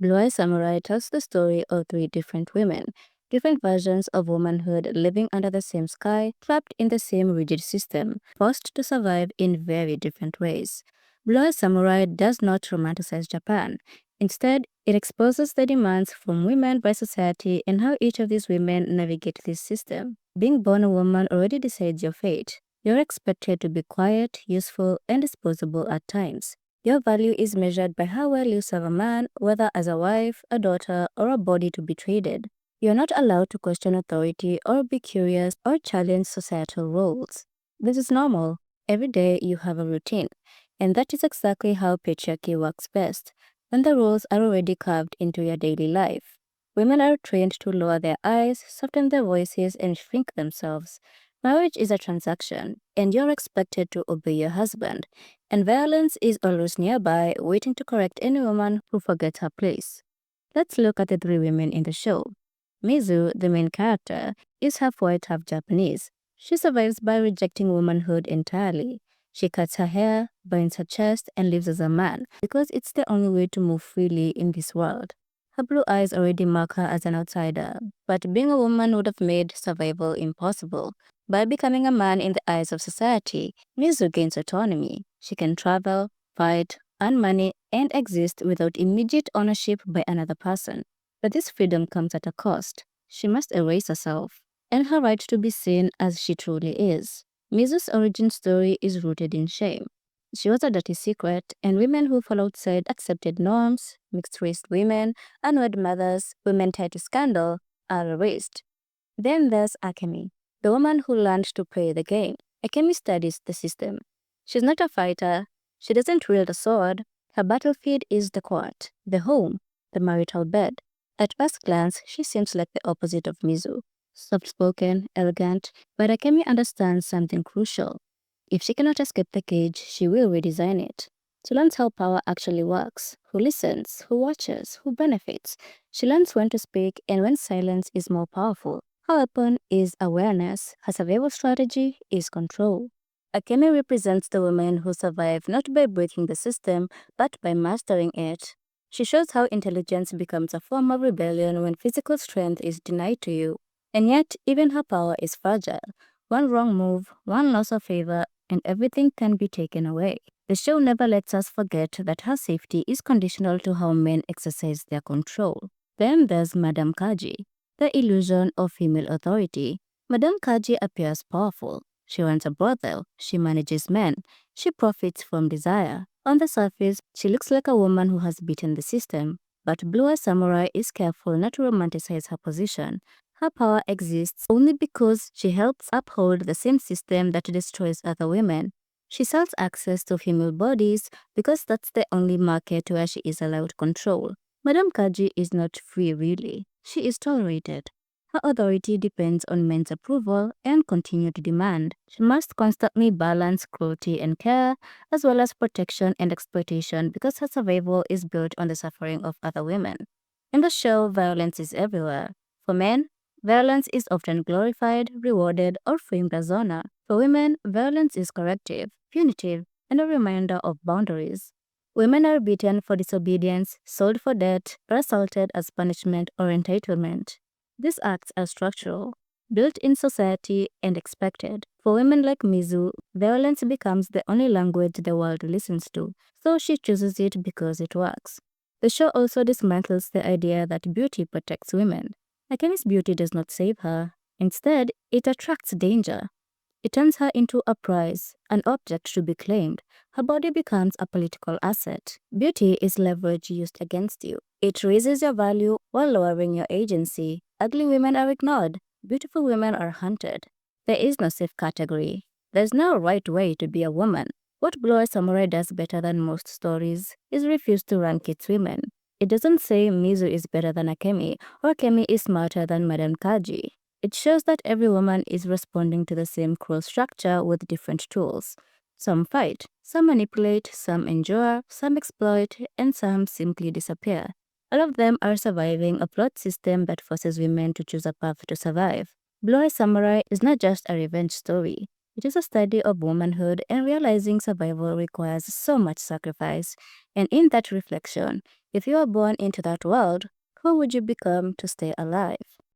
Blue Eye Samurai tells the story of three different women, different versions of womanhood living under the same sky, trapped in the same rigid system, forced to survive in very different ways. Blue Eye Samurai does not romanticize Japan. Instead, it exposes the demands from women by society and how each of these women navigate this system. Being born a woman already decides your fate. You're expected to be quiet, useful, and disposable at times. Your value is measured by how well you serve a man, whether as a wife, a daughter, or a body to be traded. You're not allowed to question authority or be curious or challenge societal roles. This is normal. Every day you have a routine. And that is exactly how patriarchy works best, when the rules are already carved into your daily life. Women are trained to lower their eyes, soften their voices, and shrink themselves. Marriage is a transaction, and you're expected to obey your husband, and violence is always nearby, waiting to correct any woman who forgets her place. Let's look at the three women in the show. Mizu, the main character, is half white, half Japanese. She survives by rejecting womanhood entirely. She cuts her hair, burns her chest, and lives as a man because it's the only way to move freely in this world. Her blue eyes already mark her as an outsider, but being a woman would have made survival impossible. By becoming a man in the eyes of society, Mizu gains autonomy. She can travel, fight, earn money, and exist without immediate ownership by another person. But this freedom comes at a cost. She must erase herself and her right to be seen as she truly is. Mizu's origin story is rooted in shame. She was a dirty secret, and women who followed said accepted norms, mixed-race women, unwed mothers, women tied to scandal, are erased. Then there's Akemi, the woman who learned to play the game. Akemi studies the system. She's not a fighter. She doesn't wield a sword. Her battlefield is the court, the home, the marital bed. At first glance, she seems like the opposite of Mizu. Soft-spoken, elegant, but Akemi understands something crucial. If she cannot escape the cage, she will redesign it. She learns how power actually works, who listens, who watches, who benefits. She learns when to speak and when silence is more powerful. Her weapon is awareness. Her survival strategy is control. Akemi represents the women who survive not by breaking the system, but by mastering it. She shows how intelligence becomes a form of rebellion when physical strength is denied to you. And yet, even her power is fragile. One wrong move, one loss of favor, and everything can be taken away. The show never lets us forget that her safety is conditional to how men exercise their control. Then there's Madam Kaji, the illusion of female authority. Madam Kaji appears powerful. She runs a brothel, she manages men, she profits from desire. On the surface, she looks like a woman who has beaten the system, but Blue Eye Samurai is careful not to romanticize her position. Her power exists only because she helps uphold the same system that destroys other women. She sells access to female bodies because that's the only market where she is allowed control. Madame Kaji is not free really. She is tolerated. Her authority depends on men's approval and continued demand. She must constantly balance cruelty and care, as well as protection and exploitation because her survival is built on the suffering of other women. In the show, violence is everywhere. For men, violence is often glorified, rewarded, or framed as honor. For women, violence is corrective, punitive, and a reminder of boundaries. Women are beaten for disobedience, sold for debt, or assaulted as punishment or entitlement. These acts are structural, built in society, and expected. For women like Mizu, violence becomes the only language the world listens to, so she chooses it because it works. The show also dismantles the idea that beauty protects women. Akemi's beauty does not save her. Instead, it attracts danger. It turns her into a prize, an object to be claimed. Her body becomes a political asset. Beauty is leverage used against you. It raises your value while lowering your agency. Ugly women are ignored. Beautiful women are hunted. There is no safe category. There's no right way to be a woman. What Blue Eye Samurai does better than most stories is refuse to rank its women. It doesn't say Mizu is better than Akemi or Akemi is smarter than Madam Kaji. It shows that every woman is responding to the same cruel structure with different tools. Some fight, some manipulate, some endure, some exploit, and some simply disappear. All of them are surviving a flawed system that forces women to choose a path to survive. Blue Eye Samurai is not just a revenge story. It is a study of womanhood and realizing survival requires so much sacrifice. And in that reflection, if you are born into that world, who would you become to stay alive?